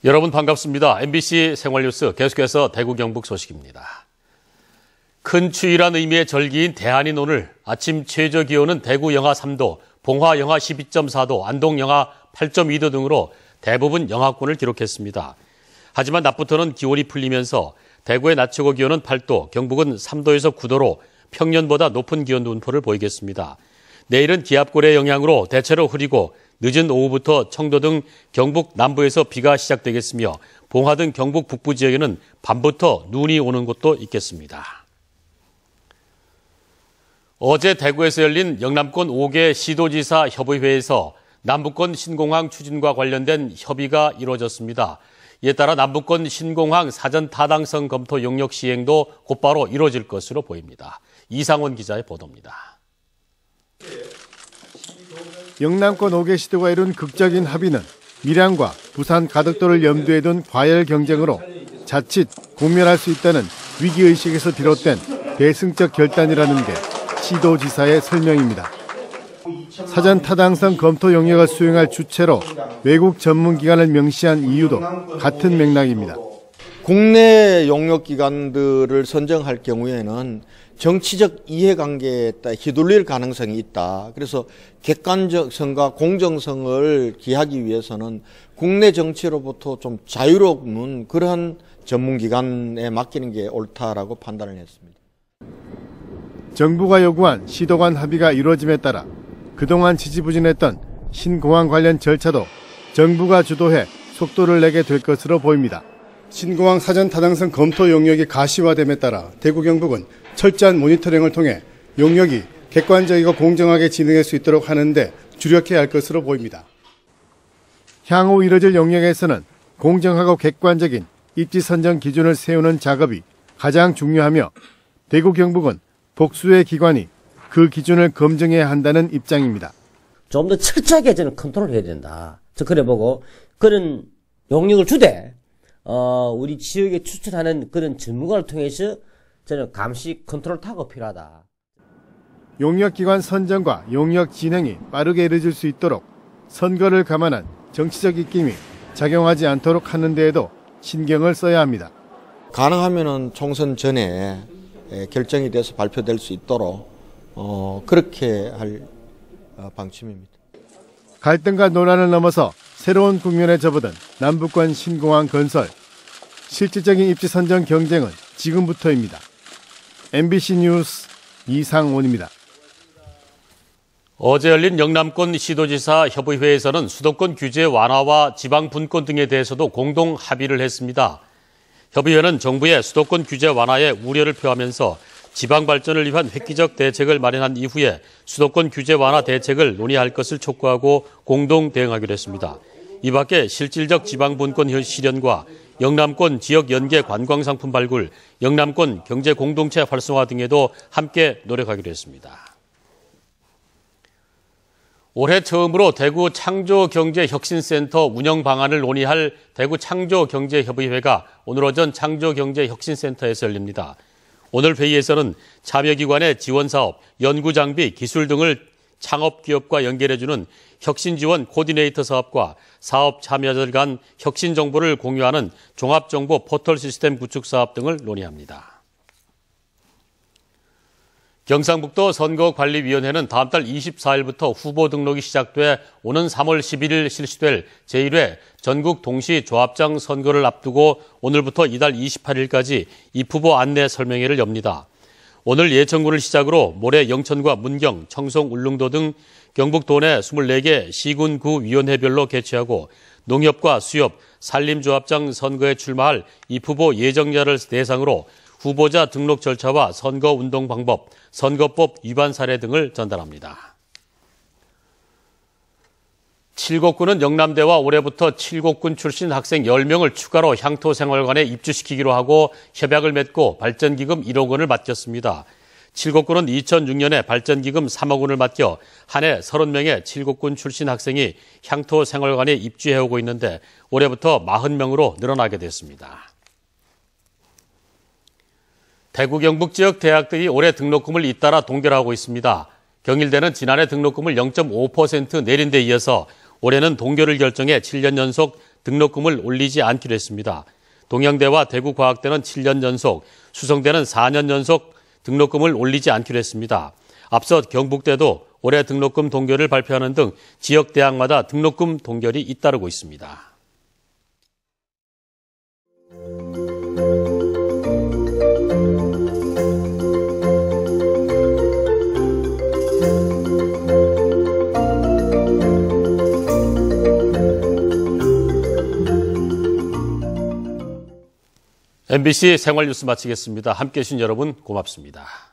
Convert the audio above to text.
여러분 반갑습니다. MBC 생활뉴스 계속해서 대구 경북 소식입니다. 큰 추위란 의미의 절기인 대한인 오늘 아침 최저 기온은 대구 영하 3도, 봉화 영하 12.4도, 안동 영하 8.2도 등으로 대부분 영하권을 기록했습니다. 하지만 낮부터는 기온이 풀리면서 대구의 낮 최고 기온은 8도, 경북은 3도에서 9도로 평년보다 높은 기온 분포를 보이겠습니다. 내일은 기압골의 영향으로 대체로 흐리고 늦은 오후부터 청도 등 경북 남부에서 비가 시작되겠으며 봉화 등 경북 북부 지역에는 밤부터 눈이 오는 곳도 있겠습니다. 어제 대구에서 열린 영남권 5개 시도지사 협의회에서 남북권 신공항 추진과 관련된 협의가 이루어졌습니다. 이에 따라 남북권 신공항 사전 타당성 검토 용역 시행도 곧바로 이루어질 것으로 보입니다. 이상원 기자의 보도입니다. 영남권 5개 시도가 이룬 극적인 합의는 밀양과 부산 가덕도를 염두에 둔 과열 경쟁으로 자칫 공멸할 수 있다는 위기의식에서 비롯된 대승적 결단이라는 게 시도지사의 설명입니다. 사전 타당성 검토 용역을 수행할 주체로 외국 전문기관을 명시한 이유도 같은 맥락입니다. 국내 용역기관들을 선정할 경우에는 정치적 이해관계에 따라 휘둘릴 가능성이 있다. 그래서 객관성과 공정성을 기하기 위해서는 국내 정치로부터 좀 자유로운 그러한 전문기관에 맡기는 게 옳다라고 판단을 했습니다. 정부가 요구한 시도 간 합의가 이루어짐에 따라 그동안 지지부진했던 신공항 관련 절차도 정부가 주도해 속도를 내게 될 것으로 보입니다. 신공항 사전 타당성 검토 용역이 가시화됨에 따라 대구 경북은 철저한 모니터링을 통해 용역이 객관적이고 공정하게 진행할 수 있도록 하는데 주력해야 할 것으로 보입니다. 향후 이뤄질 용역에서는 공정하고 객관적인 입지 선정 기준을 세우는 작업이 가장 중요하며 대구 경북은 복수의 기관이 그 기준을 검증해야 한다는 입장입니다. 좀 더 철저하게 저는 컨트롤해야 된다. 저 그래 보고 그런 용역을 주되 우리 지역에 추천하는 그런 전문가를 통해서 저는 감시 컨트롤 타고 필요하다. 용역기관 선정과 용역 진행이 빠르게 이루어질 수 있도록 선거를 감안한 정치적 입김이 작용하지 않도록 하는 데에도 신경을 써야 합니다. 가능하면은 총선 전에 결정이 돼서 발표될 수 있도록 그렇게 할 방침입니다. 갈등과 논란을 넘어서 새로운 국면에 접어든 남북권 신공항 건설. 실질적인 입지 선정 경쟁은 지금부터입니다. MBC 뉴스 이상원입니다. 어제 열린 영남권 시도지사 협의회에서는 수도권 규제 완화와 지방 분권 등에 대해서도 공동 합의를 했습니다. 협의회는 정부의 수도권 규제 완화에 우려를 표하면서 지방 발전을 위한 획기적 대책을 마련한 이후에 수도권 규제 완화 대책을 논의할 것을 촉구하고 공동 대응하기로 했습니다. 이 밖에 실질적 지방 분권 실현과 영남권 지역 연계 관광상품 발굴, 영남권 경제 공동체 활성화 등에도 함께 노력하기로 했습니다. 올해 처음으로 대구 창조경제혁신센터 운영 방안을 논의할 대구 창조경제협의회가 오늘 오전 창조경제혁신센터에서 열립니다. 오늘 회의에서는 참여기관의 지원사업, 연구장비, 기술 등을 창업기업과 연결해주는 혁신지원 코디네이터 사업과 사업 참여자들 간 혁신 정보를 공유하는 종합정보 포털 시스템 구축 사업 등을 논의합니다. 경상북도 선거관리위원회는 다음 달 24일부터 후보 등록이 시작돼 오는 3월 11일 실시될 제1회 전국 동시 조합장 선거를 앞두고 오늘부터 이달 28일까지 입후보 안내 설명회를 엽니다. 오늘 예천군을 시작으로 모레 영천과 문경, 청송, 울릉도 등 경북 도내 24개 시군구 위원회별로 개최하고 농협과 수협, 산림조합장 선거에 출마할 입후보 예정자를 대상으로 후보자 등록 절차와 선거운동 방법, 선거법 위반 사례 등을 전달합니다. 칠곡군은 영남대와 올해부터 칠곡군 출신 학생 10명을 추가로 향토생활관에 입주시키기로 하고 협약을 맺고 발전기금 1억 원을 맡겼습니다. 칠곡군은 2006년에 발전기금 3억 원을 맡겨 한 해 30명의 칠곡군 출신 학생이 향토생활관에 입주해오고 있는데 올해부터 40명으로 늘어나게 됐습니다. 대구 경북 지역 대학들이 올해 등록금을 잇따라 동결하고 있습니다. 경일대는 지난해 등록금을 0.5% 내린 데 이어서 올해는 동결을 결정해 7년 연속 등록금을 올리지 않기로 했습니다. 동양대와 대구과학대는 7년 연속, 수성대는 4년 연속 등록금을 올리지 않기로 했습니다. 앞서 경북대도 올해 등록금 동결을 발표하는 등 지역 대학마다 등록금 동결이 잇따르고 있습니다. MBC 생활뉴스 마치겠습니다. 함께해 주신 여러분 고맙습니다.